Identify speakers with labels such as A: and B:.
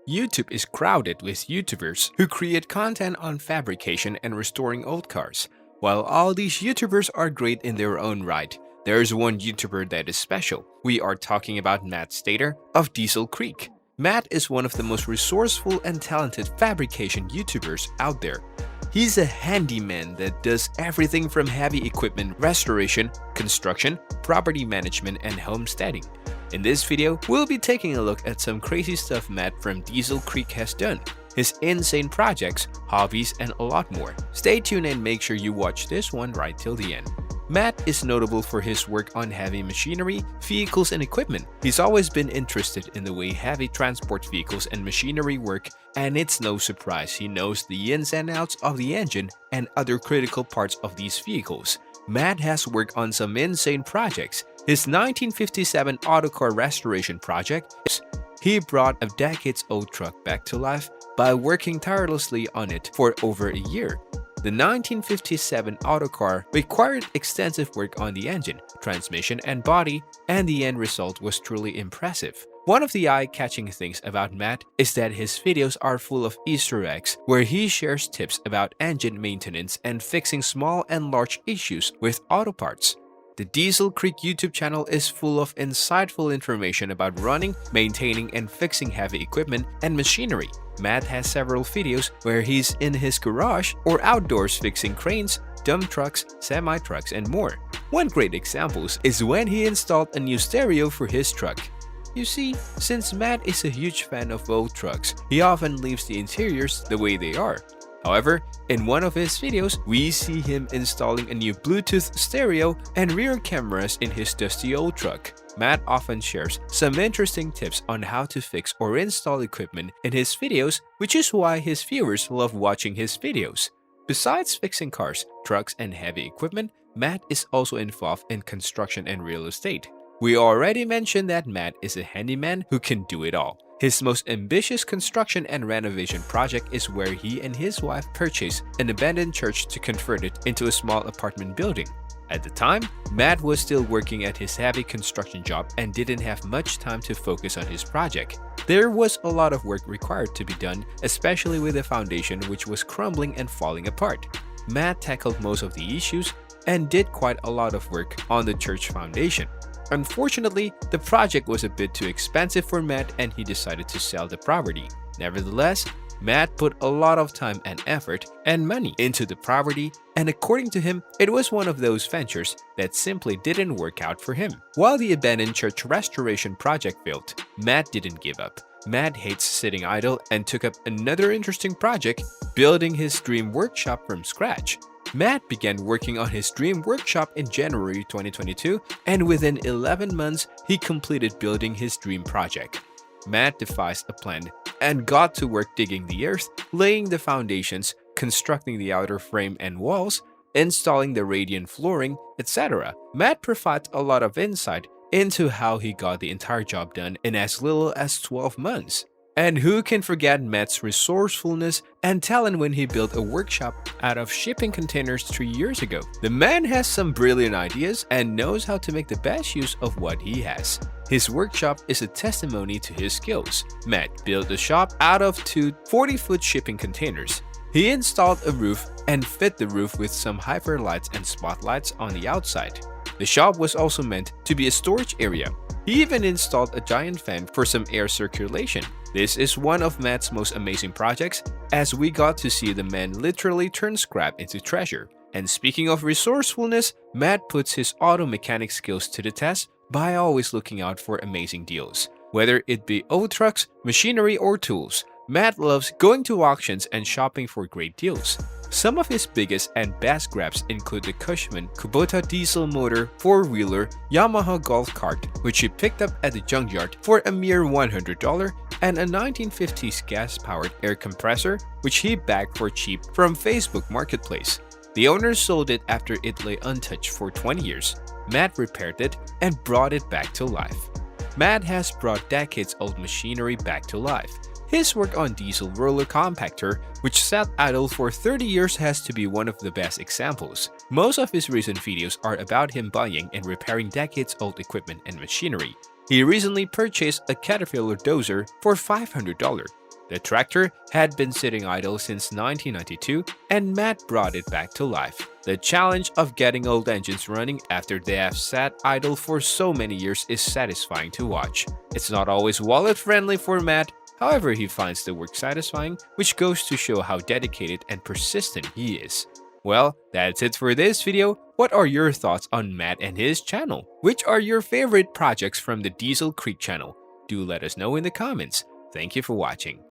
A: YouTube is crowded with YouTubers who create content on fabrication and restoring old cars. While all these YouTubers are great in their own right, there's one YouTuber that is special. We are talking about Matt Stater of Diesel Creek. Matt is one of the most resourceful and talented fabrication YouTubers out there. He's a handyman that does everything from heavy equipment restoration, construction, property management, and homesteading. In this video, we'll be taking a look at some crazy stuff Matt from Diesel Creek has done, his insane projects, hobbies, and a lot more. Stay tuned and make sure you watch this one right till the end. Matt is notable for his work on heavy machinery, vehicles, and equipment. He's always been interested in the way heavy transport vehicles and machinery work, and it's no surprise he knows the ins and outs of the engine and other critical parts of these vehicles. Matt has worked on some insane projects. His 1957 Autocar restoration project, he brought a decades-old truck back to life by working tirelessly on it for over a year. The 1957 Autocar required extensive work on the engine, transmission, and body, and the end result was truly impressive. One of the eye-catching things about Matt is that his videos are full of Easter eggs where he shares tips about engine maintenance and fixing small and large issues with auto parts. The Diesel Creek YouTube channel is full of insightful information about running, maintaining, and fixing heavy equipment and machinery. Matt has several videos where he's in his garage or outdoors fixing cranes, dump trucks, semi-trucks, and more. One great example is when he installed a new stereo for his truck. You see, since Matt is a huge fan of old trucks, he often leaves the interiors the way they are. However, in one of his videos, we see him installing a new Bluetooth stereo and rear cameras in his dusty old truck. Matt often shares some interesting tips on how to fix or install equipment in his videos, which is why his viewers love watching his videos. Besides fixing cars, trucks, and heavy equipment, Matt is also involved in construction and real estate. We already mentioned that Matt is a handyman who can do it all. His most ambitious construction and renovation project is where he and his wife purchased an abandoned church to convert it into a small apartment building. At the time, Matt was still working at his heavy construction job and didn't have much time to focus on his project. There was a lot of work required to be done, especially with the foundation which was crumbling and falling apart. Matt tackled most of the issues and did quite a lot of work on the church foundation. Unfortunately, the project was a bit too expensive for Matt and he decided to sell the property. Nevertheless, Matt put a lot of time and effort and money into the property, and according to him, it was one of those ventures that simply didn't work out for him. While the abandoned church restoration project failed, Matt didn't give up. Matt hates sitting idle and took up another interesting project, building his dream workshop from scratch. Matt began working on his dream workshop in January 2022, and within 11 months, he completed building his dream project. Matt devised a plan and got to work digging the earth, laying the foundations, constructing the outer frame and walls, installing the radiant flooring, etc. Matt provides a lot of insight into how he got the entire job done in as little as 12 months. And who can forget Matt's resourcefulness and talent when he built a workshop out of shipping containers 3 years ago? The man has some brilliant ideas and knows how to make the best use of what he has. His workshop is a testimony to his skills. Matt built the shop out of two 40-foot shipping containers. He installed a roof and fit the roof with some hyper lights and spotlights on the outside. The shop was also meant to be a storage area. He even installed a giant fan for some air circulation. This is one of Matt's most amazing projects, as we got to see the man literally turn scrap into treasure. And speaking of resourcefulness, Matt puts his auto mechanic skills to the test by always looking out for amazing deals. Whether it be old trucks, machinery, or tools, Matt loves going to auctions and shopping for great deals. Some of his biggest and best grabs include the Cushman Kubota diesel motor 4-wheeler Yamaha golf cart, which he picked up at the junkyard for a mere $100, and a 1950s gas-powered air compressor, which he bagged for cheap from Facebook Marketplace. The owner sold it after it lay untouched for 20 years. Matt repaired it and brought it back to life. Matt has brought decades-old machinery back to life. His work on diesel roller compactor, which sat idle for 30 years, has to be one of the best examples. Most of his recent videos are about him buying and repairing decades-old equipment and machinery. He recently purchased a Caterpillar dozer for $500. The tractor had been sitting idle since 1992, and Matt brought it back to life. The challenge of getting old engines running after they have sat idle for so many years is satisfying to watch. It's not always wallet-friendly for Matt, however he finds the work satisfying, which goes to show how dedicated and persistent he is. Well, that's it for this video. What are your thoughts on Matt and his channel? Which are your favorite projects from the Diesel Creek channel? Do let us know in the comments. Thank you for watching.